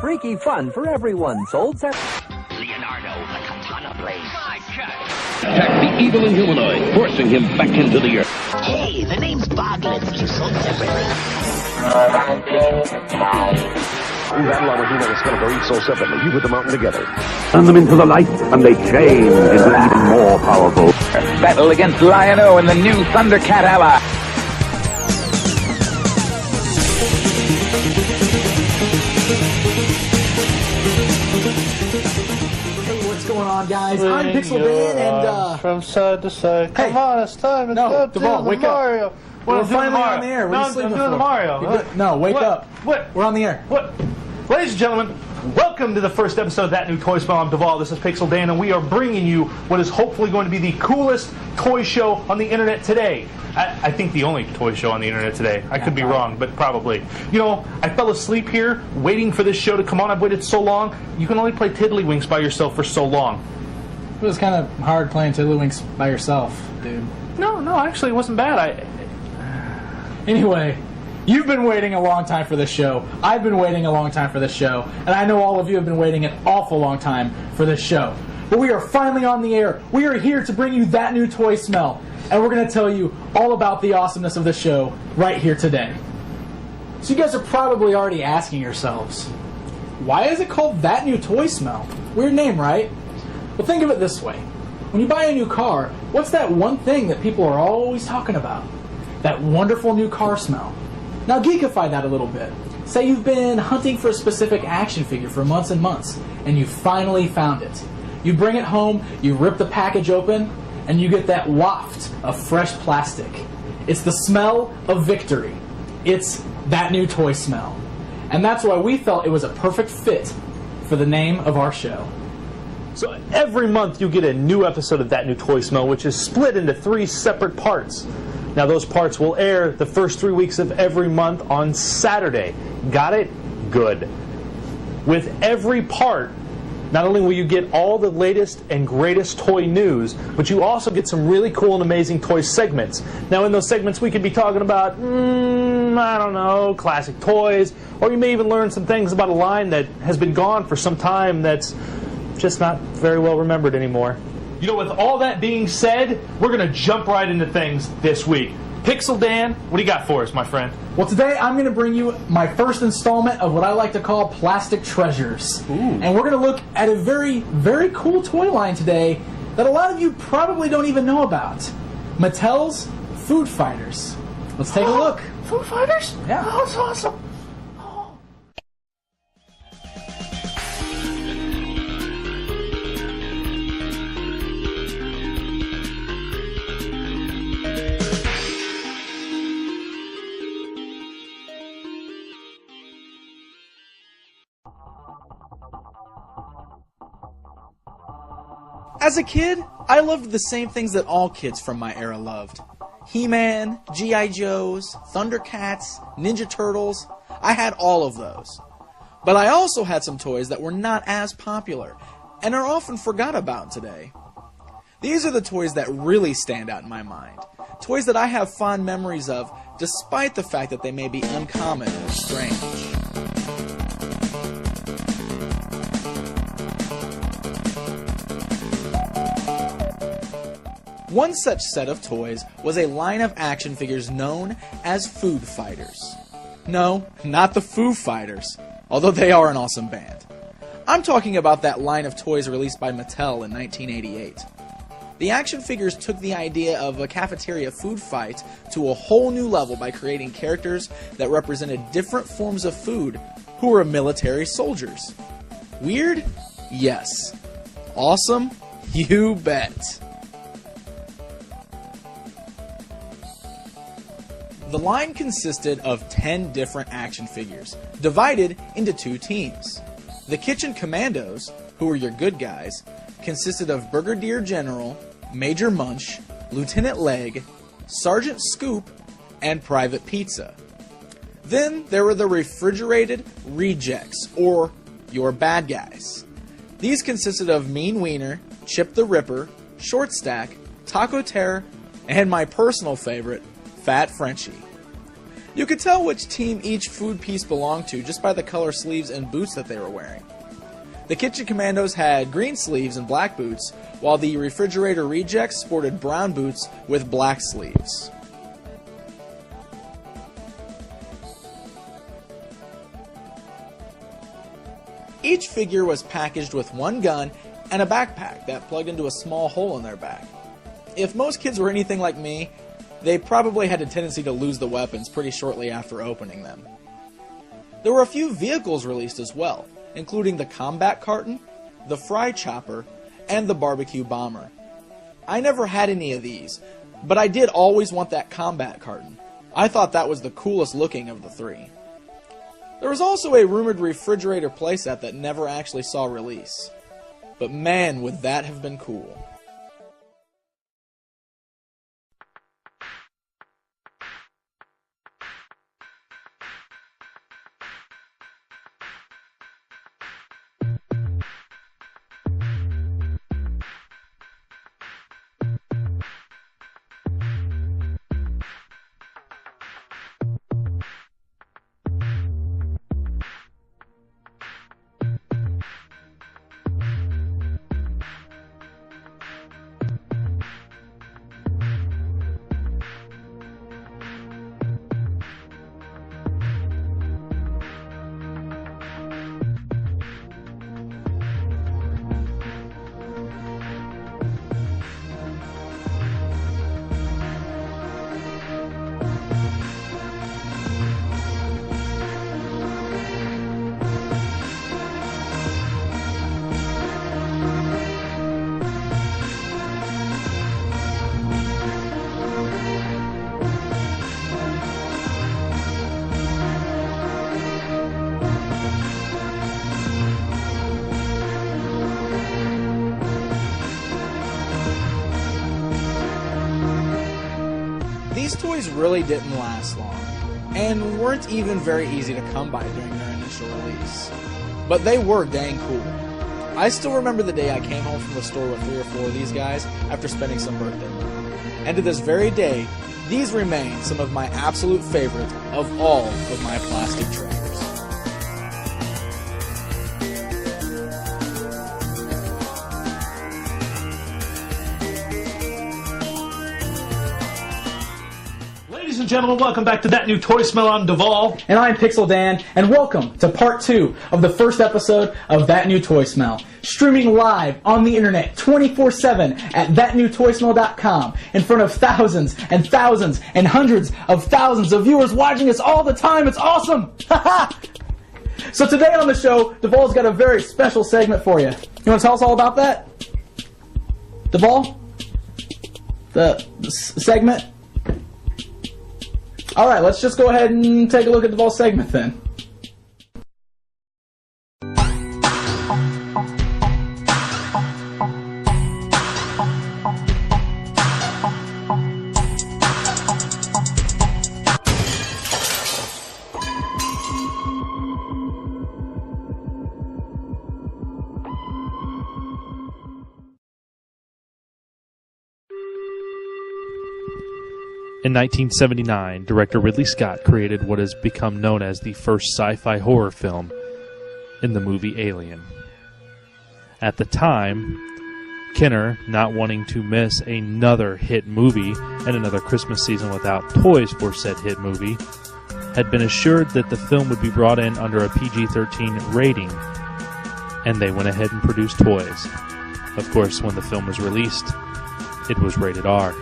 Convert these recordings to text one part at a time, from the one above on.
Freaky fun for everyone. Sold Leonardo, the katana blade. Attack the evil Inhumanoid, forcing him back into the earth. Hey, the name's Boglins. You sold separately. We battle our human and skeletal each soul separately. You put them out together. Turn them into the light, and they change into even more powerful. Battle against Lion-O and the new Thundercat ally. Guys, I'm Pixel Dan, and from side to side. Come on, it's time. It's no, Devon, wake Mario. up. We're finally on the air. What are you sleeping for? Mario. No, wake up. What? We're on the air. What? Ladies and gentlemen, welcome to the first episode of That New Toy Smell. I'm Duvall. This is Pixel Dan, and we are bringing you what is hopefully going to be the coolest toy show on the internet today. I think the only toy show on the internet today. I could be wrong, but probably. You know, I fell asleep here waiting for this show to come on. I've waited so long. You can only play Tiddlywinks by yourself for so long. It was kind of hard playing Tiddlywinks by yourself, dude. No, actually, it wasn't bad. Anyway, you've been waiting a long time for this show. I've been waiting a long time for this show. And I know all of you have been waiting an awful long time for this show. But we are finally on the air. We are here to bring you That New Toy Smell. And we're going to tell you all about the awesomeness of the show right here today. So you guys are probably already asking yourselves, why is it called That New Toy Smell? Weird name, right? But think of it this way. When you buy a new car, what's that one thing that people are always talking about? That wonderful new car smell. Now geekify that a little bit. Say you've been hunting for a specific action figure for months and months, and you finally found it. You bring it home, you rip the package open, and you get that waft of fresh plastic. It's the smell of victory. It's That New Toy Smell. And that's why we felt it was a perfect fit for the name of our show. So every month you get a new episode of That New Toy Smell, which is split into 3 separate parts. Now those parts will air the first 3 weeks of every month on Saturday. Got it? Good. With every part, not only will you get all the latest and greatest toy news, but you also get some really cool and amazing toy segments. Now in those segments we could be talking about, I don't know, classic toys, or you may even learn some things about a line that has been gone for some time that's just not very well remembered anymore. You know, with all that being said, we're going to jump right into things this week. Pixel Dan, what do you got for us, my friend? Well, today I'm going to bring you my first installment of what I like to call Plastic Treasures. Ooh. And we're going to look at a very, very cool toy line today that a lot of you probably don't even know about. Mattel's Food Fighters. Let's take a look. Food Fighters? Yeah. Oh, that's awesome. As a kid, I loved the same things that all kids from my era loved. He-Man, G.I. Joes, Thundercats, Ninja Turtles. I had all of those. But I also had some toys that were not as popular and are often forgot about today. These are the toys that really stand out in my mind. Toys that I have fond memories of, despite the fact that they may be uncommon or strange. One such set of toys was a line of action figures known as Food Fighters. No, not the Foo Fighters, although they are an awesome band. I'm talking about that line of toys released by Mattel in 1988. The action figures took the idea of a cafeteria food fight to a whole new level by creating characters that represented different forms of food who were military soldiers. Weird? Yes. Awesome? You bet. The line consisted of 10 different action figures, divided into 2 teams. The Kitchen Commandos, who were your good guys, consisted of Brigadier General, Major Munch, Lieutenant Leg, Sergeant Scoop, and Private Pizza. Then there were the Refrigerated Rejects, or your bad guys. These consisted of Mean Wiener, Chip the Ripper, Short Stack, Taco Terror, and my personal favorite, Fat Frenchie. You could tell which team each food piece belonged to just by the color sleeves and boots that they were wearing. The Kitchen Commandos had green sleeves and black boots, while the Refrigerator Rejects sported brown boots with black sleeves. Each figure was packaged with one gun and a backpack that plugged into a small hole in their back. If most kids were anything like me, they probably had a tendency to lose the weapons pretty shortly after opening them. There were a few vehicles released as well, including the Combat Carton, the Fry Chopper, and the Barbecue Bomber. I never had any of these, but I did always want that Combat Carton. I thought that was the coolest looking of the three. There was also a rumored refrigerator playset that never actually saw release. But man, would that have been cool. These toys really didn't last long, and weren't even very easy to come by during their initial release. But they were dang cool. I still remember the day I came home from the store with 3 or 4 of these guys after spending some birthday money. And to this very day, these remain some of my absolute favorites of all of my plastic treasures. Ladies and gentlemen, welcome back to That New Toy Smell. I'm Duvall. And I'm Pixel Dan, and welcome to part 2 of the first episode of That New Toy Smell. Streaming live on the internet 24/7 at thatnewtoysmell.com in front of thousands and thousands and hundreds of thousands of viewers watching us all the time. It's awesome! So today on the show, Duvall's got a very special segment for you. You want to tell us all about that? Duvall? The segment? Alright, let's just go ahead and take a look at Duvall's segment then. In 1979, director Ridley Scott created what has become known as the first sci-fi horror film in the movie Alien. At the time, Kenner, not wanting to miss another hit movie and another Christmas season without toys for said hit movie, had been assured that the film would be brought in under a PG-13 rating, and they went ahead and produced toys. Of course, when the film was released, it was rated R.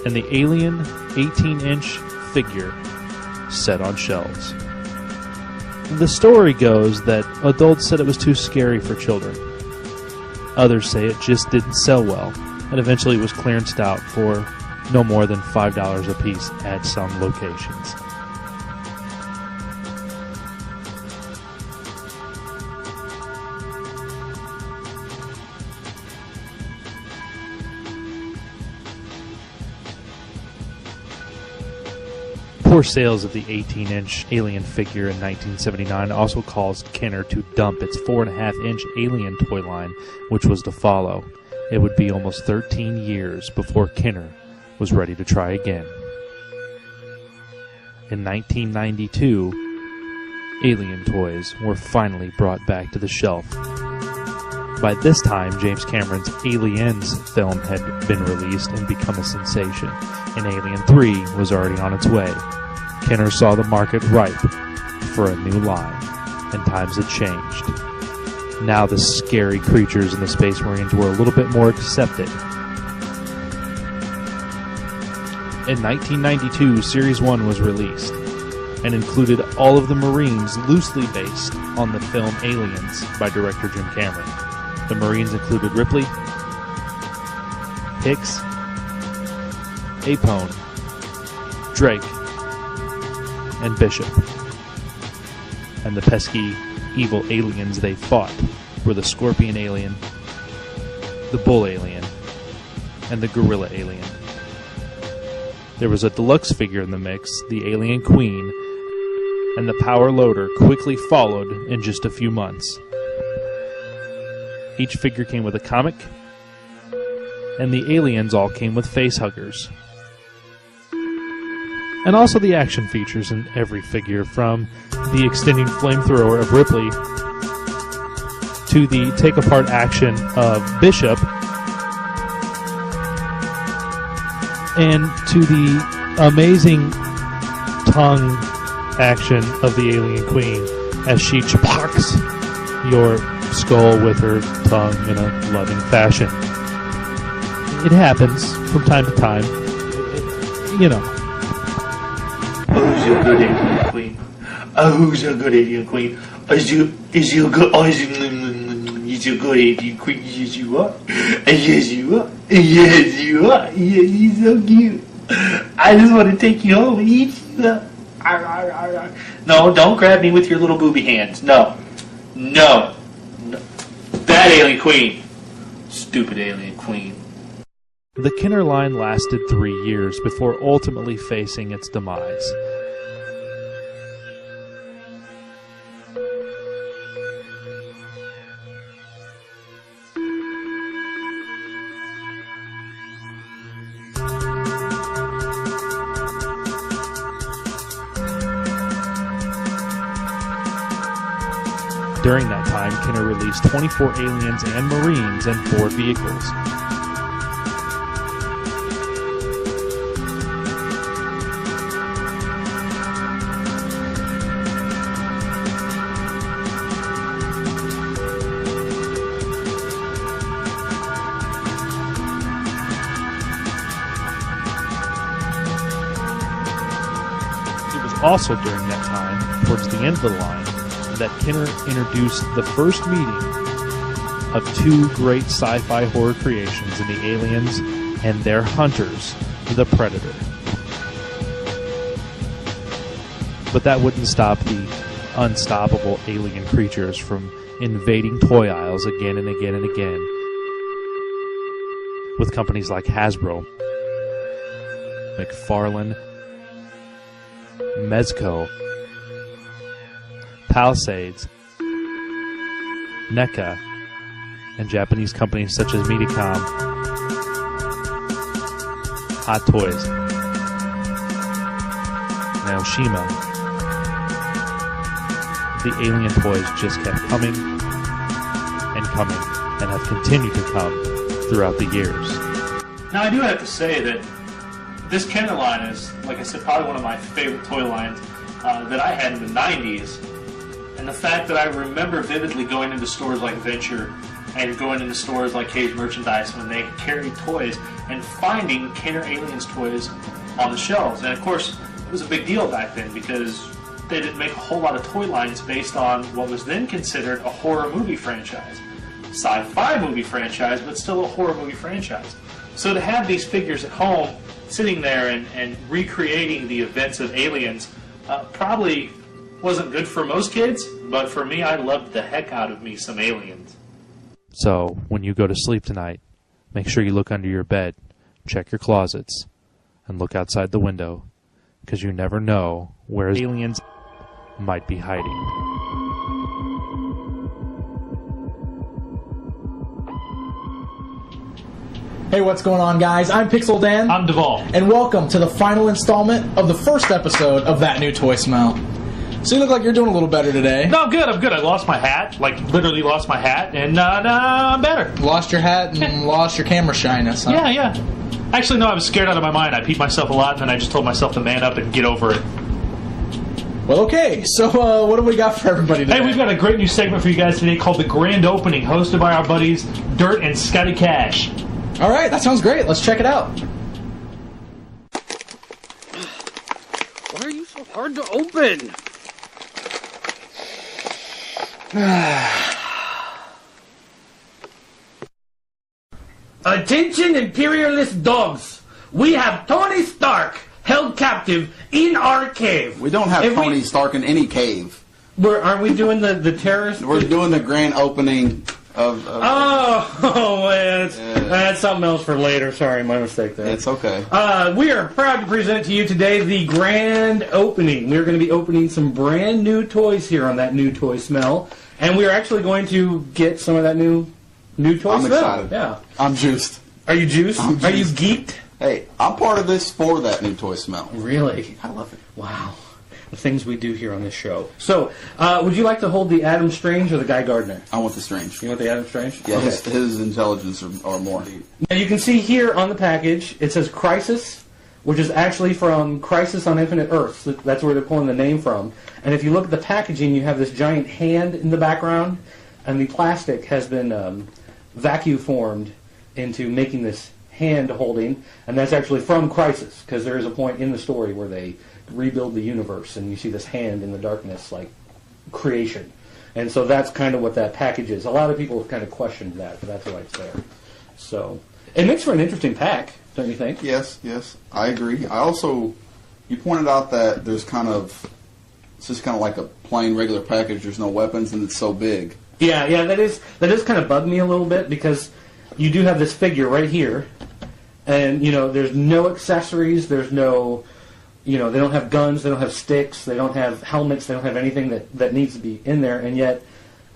And the Alien 18-inch figure set on shelves. The story goes that adults said it was too scary for children. Others say it just didn't sell well, and eventually was clearanced out for no more than $5 a piece at some locations. Poor sales of the 18-inch Alien figure in 1979 also caused Kenner to dump its 4.5-inch Alien toy line, which was to follow. It would be almost 13 years before Kenner was ready to try again. In 1992, Alien toys were finally brought back to the shelf. By this time, James Cameron's Aliens film had been released and become a sensation, and Alien 3 was already on its way. Kenner saw the market ripe for a new line, and times had changed. Now the scary creatures in the Space Marines were a little bit more accepted. In 1992, Series 1 was released and included all of the Marines loosely based on the film Aliens by director Jim Cameron. The Marines included Ripley, Hicks, Apone, Drake, and Bishop. And the pesky, evil aliens they fought were the Scorpion Alien, the Bull Alien, and the Gorilla Alien. There was a deluxe figure in the mix, the Alien Queen, and the Power Loader quickly followed in just a few months. Each figure came with a comic, and the aliens all came with face huggers. And also the action features in every figure, from the extending flamethrower of Ripley to the take-apart action of Bishop and to the amazing tongue action of the Alien Queen as she chapaks your skull with her tongue in a loving fashion. It happens from time to time. You know. Oh, who's your good Alien Queen? Oh, who's your good Alien Queen? Is you good? Oh, is you good Alien Queen? Yes, you are. Yes, you are. Yes, you are. Yes, you're so cute. I just want to take you home and eat you up. No, don't grab me with your little booby hands. No. No. That Alien Queen. Stupid Alien Queen. The Kenner line lasted 3 years before ultimately facing its demise. During that time, Kenner released 24 Aliens and Marines and 4 vehicles. It was also during that time, towards the end of the line, that Kenner introduced the first meeting of 2 great sci-fi horror creations in the Aliens and their hunters, the Predator. But that wouldn't stop the unstoppable alien creatures from invading toy aisles again and again and again, with companies like Hasbro, McFarlane, Mezco, Palisades, NECA, and Japanese companies such as Medicom, Hot Toys, and Aoshima. The alien toys just kept coming and coming and have continued to come throughout the years. Now, I do have to say that this Kenner line is, like I said, probably one of my favorite toy lines that I had in the 90s. And the fact that I remember vividly going into stores like Venture and going into stores like Cage Merchandise when they carried toys and finding Kenner Aliens toys on the shelves. And of course, it was a big deal back then because they didn't make a whole lot of toy lines based on what was then considered a horror movie franchise. Sci-fi movie franchise, but still a horror movie franchise. So to have these figures at home, sitting there and recreating the events of Aliens, probably wasn't good for most kids, but for me, I loved the heck out of me some Aliens. So, when you go to sleep tonight, make sure you look under your bed, check your closets, and look outside the window, because you never know where aliens might be hiding. Hey, what's going on, guys? I'm Pixel Dan. I'm Duvall. And welcome to the final installment of the first episode of That New Toy Smell. So you look like you're doing a little better today. No, I'm good. I lost my hat. Like, literally lost my hat. And, now I'm better. Lost your hat and lost your camera shyness, huh? Yeah. Actually, no, I was scared out of my mind. I peed myself a lot, and then I just told myself to man up and get over it. Well, okay. So what do we got for everybody today? Hey, we've got a great new segment for you guys today called The Grand Opening, hosted by our buddies Dirt and Scotty Cash. All right, that sounds great. Let's check it out. Why are you so hard to open? Attention, imperialist dogs. We have Tony Stark held captive in our cave. We don't have Tony Stark in any cave. Aren't we doing the terrorist? We're doing the grand opening of man, that's something else for later. Sorry, my mistake there. It's okay. We are proud to present to you today the grand opening. We're going to be opening some brand new toys here on That New Toy Smell, and we are actually going to get some of that new toy I'm smell. excited. Yeah, I'm juiced. Are you juiced? I'm juiced. Are you geeked? Hey, I'm part of this for That New Toy Smell. Really? I love it. Wow. The things we do here on this show. So, would you like to hold the Adam Strange or the Guy Gardner? I want the Strange. You want the Adam Strange? Yeah, Okay. his intelligence are more. Now you can see here on the package, it says Crisis, which is actually from Crisis on Infinite Earths. That's where they're pulling the name from. And if you look at the packaging, you have this giant hand in the background, and the plastic has been vacuum formed into making this hand holding, and that's actually from Crisis, because there is a point in the story where they rebuild the universe, and you see this hand in the darkness, like creation. And so that's kind of what that package is. A lot of people have kind of questioned that, but that's why it's there. So it makes for an interesting pack, don't you think? Yes, I agree. I also, you pointed out that it's just kind of like a plain regular package. There's no weapons, and it's so big. Yeah, that is kind of bugged me a little bit, because you do have this figure right here, and there's no accessories, there's no, they don't have guns, they don't have sticks, they don't have helmets, they don't have anything that needs to be in there, and yet,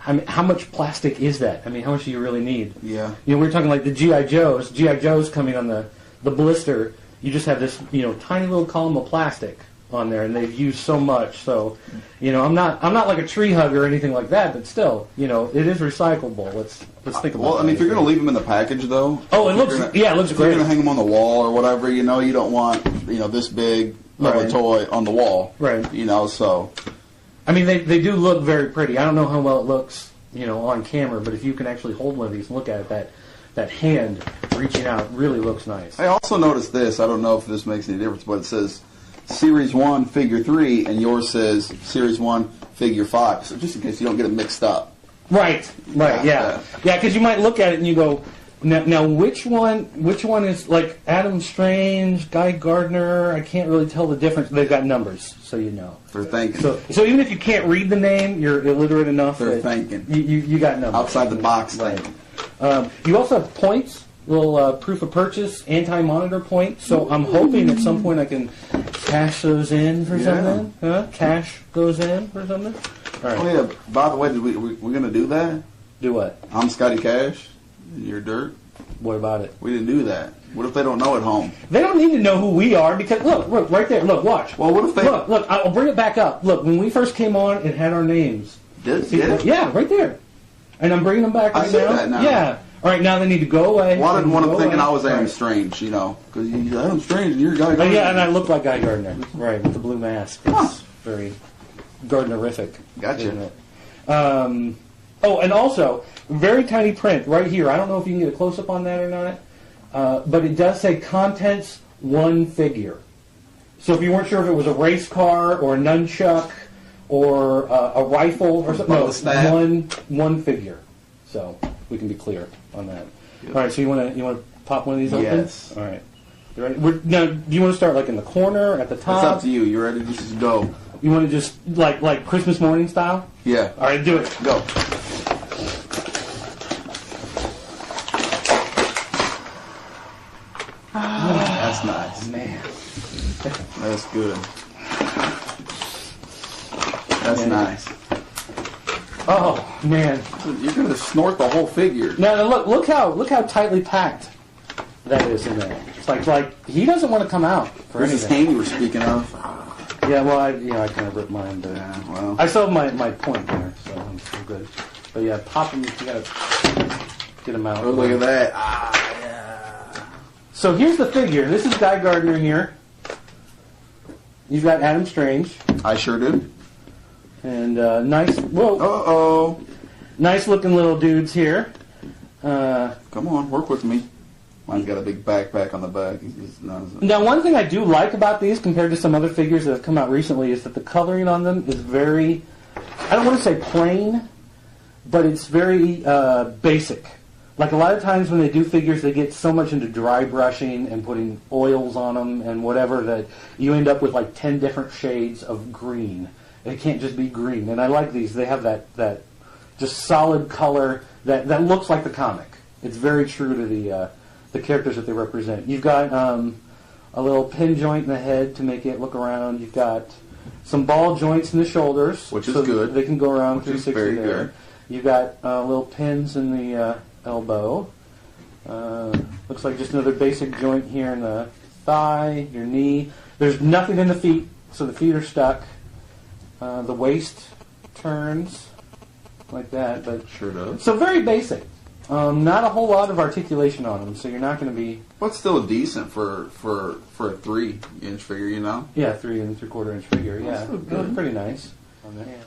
I mean, how much plastic is that? I mean, how much do you really need? Yeah. We're talking like the G.I. Joes coming on the blister, you just have this, tiny little column of plastic on there, and they've used so much, so, I'm not like a tree hugger or anything like that, but still, it is recyclable. Let's think about it. Well, I mean, if you're going to leave them in the package, though. Oh, it looks great. If you're going to hang them on the wall or whatever, you don't want, this big of a toy on the wall. Right. So. I mean, they do look very pretty. I don't know how well it looks, on camera, but if you can actually hold one of these and look at it, that hand reaching out really looks nice. I also noticed this. I don't know if this makes any difference, but it says Series 1, Figure 3, and yours says Series 1, Figure 5. So just in case you don't get it mixed up. Right, yeah. Yeah, because you might look at it and you go, now which one is like Adam Strange, Guy Gardner? I can't really tell the difference. They've got numbers, so you know. They're thinking. So even if you can't read the name, you're illiterate enough. They're thinking. You got numbers. Outside the box thinking. You also have points, little proof of purchase, anti-monitor points. So I'm hoping at some point I can cash those in for something. Huh? Cash those in for something. All right. Oh yeah. By the way, we're gonna do that? Do what? I'm Scotty Cash. And you're Dirt. What about it? We didn't do that. What if they don't know at home? They don't need to know who we are because look right there. Look, watch. Well, what if they look? I'll bring it back up. Look, when we first came on, it had our names. Did it? Yeah, right there. And I'm bringing them back right I see that now. Yeah. All right, now they need to go away. Well, I didn't want them thinking I was Adam right. Strange, because you're Adam Strange and you're Guy Gardner. Oh, yeah, and I look like Guy Gardner, right, with the blue mask. It's very Gardnerific. Gotcha. Isn't it? And also, very tiny print right here. I don't know if you can get a close-up on that or not, but it does say contents 1 figure. So if you weren't sure if it was a race car or a nunchuck or a rifle or something, one figure. So we can be clear on that. Yep. All right, so you want to pop one of these open? Yes. All right. You ready? Now, do you want to start like in the corner, at the top? It's up to you. You ready? Just go. You want to just like Christmas morning style? Yeah. All right, do it. Go. That's nice. Man. That's good. That's nice. Oh man. You're gonna snort the whole figure. Now look how tightly packed that is in there. It's like he doesn't want to come out for There's this anything. hand you were speaking of. Yeah, well, I kind of ripped mine, but well. I still have my point there, so I'm still good. But yeah, pop them. You gotta get them out. Oh, look at that! Yeah. So here's the figure. This is Guy Gardner here. You've got Adam Strange. I sure do. And nice. Whoa. Nice looking little dudes here. Come on, work with me. Mine's got a big backpack on the back. Now, one thing I do like about these compared to some other figures that have come out recently is that the coloring on them is very, I don't want to say plain, but it's very basic. Like a lot of times when they do figures, they get so much into dry brushing and putting oils on them and whatever that you end up with like 10 different shades of green. It can't just be green. And I like these. They have that just solid color that looks like the comic. It's very true to the characters that they represent. You've got a little pin joint in the head to make it look around. You've got some ball joints in the shoulders, which is so good. They can go around which 360 is very there. good. You've got little pins in the elbow. Looks like just another basic joint here in the thigh, your knee. There's nothing in the feet, so the feet are stuck. The waist turns like that, but sure does. So very basic. Not a whole lot of articulation on them, so you're not going to be. But still decent for a 3-inch figure, you know. Yeah, 3 3/4 inch figure. Yeah, still good. Pretty nice. On the hand.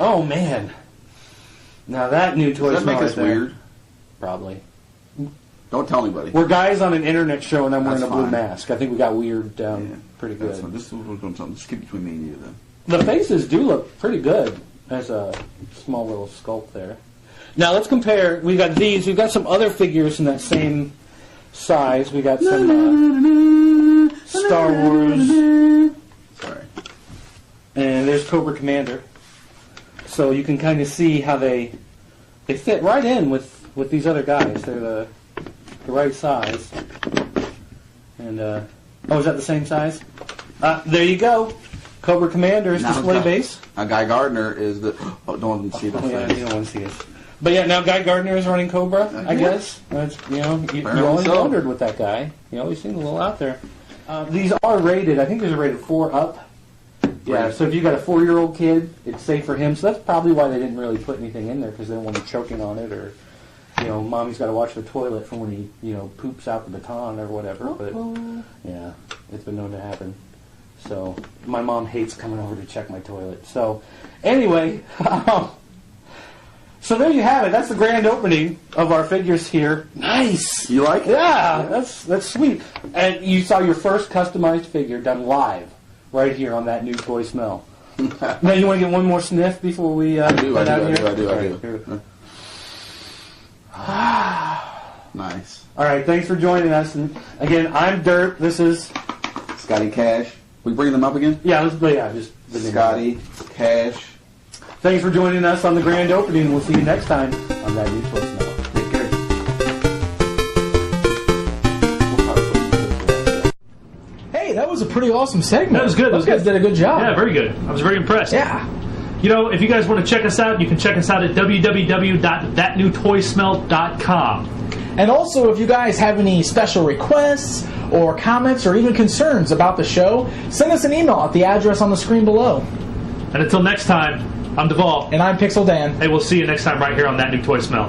Oh man! Now that new toy Does that smell make right us there. weird? Probably. Don't tell anybody. We're guys on an internet show, and I'm wearing That's a blue fine. mask. I think we got weird down pretty good. That's fine. Just keep between me and you then. The faces do look pretty good as a small little sculpt there. Now let's compare. We got these. We've got some other figures in that same size. We got some Star Wars. Sorry. And there's Cobra Commander. So you can kind of see how they fit right in with these other guys. They're the right size. And is that the same size? There you go. Cobra Commander is display base. Guy Gardner is the. Oh, don't want to see the Yeah, face. you don't want to see it. But yeah, now Guy Gardner is running Cobra, I guess. That's, you always wondered with that guy. You always seemed a little out there. These are rated. I think there's a rated 4 up. Yeah, Right. so if you got a 4-year-old kid, it's safe for him. So that's probably why they didn't really put anything in there, because they don't want him choking on it, or mommy's got to watch the toilet from when he poops out the baton or whatever. But yeah, it's been known to happen. So my mom hates coming over to check my toilet. So anyway. So there you have it. That's the grand opening of our figures here. Nice. You like it? Yeah, that's sweet. And you saw your first customized figure done live right here on that new toy smell. Now you want to get one more sniff before we I do. Nice. All right, thanks for joining us. And again, I'm Dirt. This is Scotty Cash. We bring them up again? Yeah, just the name. Scotty Cash. Thanks for joining us on the grand opening. We'll see you next time on that new toy smell. Take care. Hey, that was a pretty awesome segment. That was good. Those guys did a good job. Yeah, very good. I was very impressed. Yeah. If you guys want to check us out, you can check us out at www.thatnewtoysmell.com. And also, if you guys have any special requests or comments or even concerns about the show, send us an email at the address on the screen below. And until next time, I'm Duvall. And I'm Pixel Dan. Hey, we'll see you next time right here on That New Toy Smell.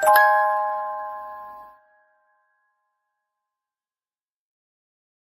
Bye.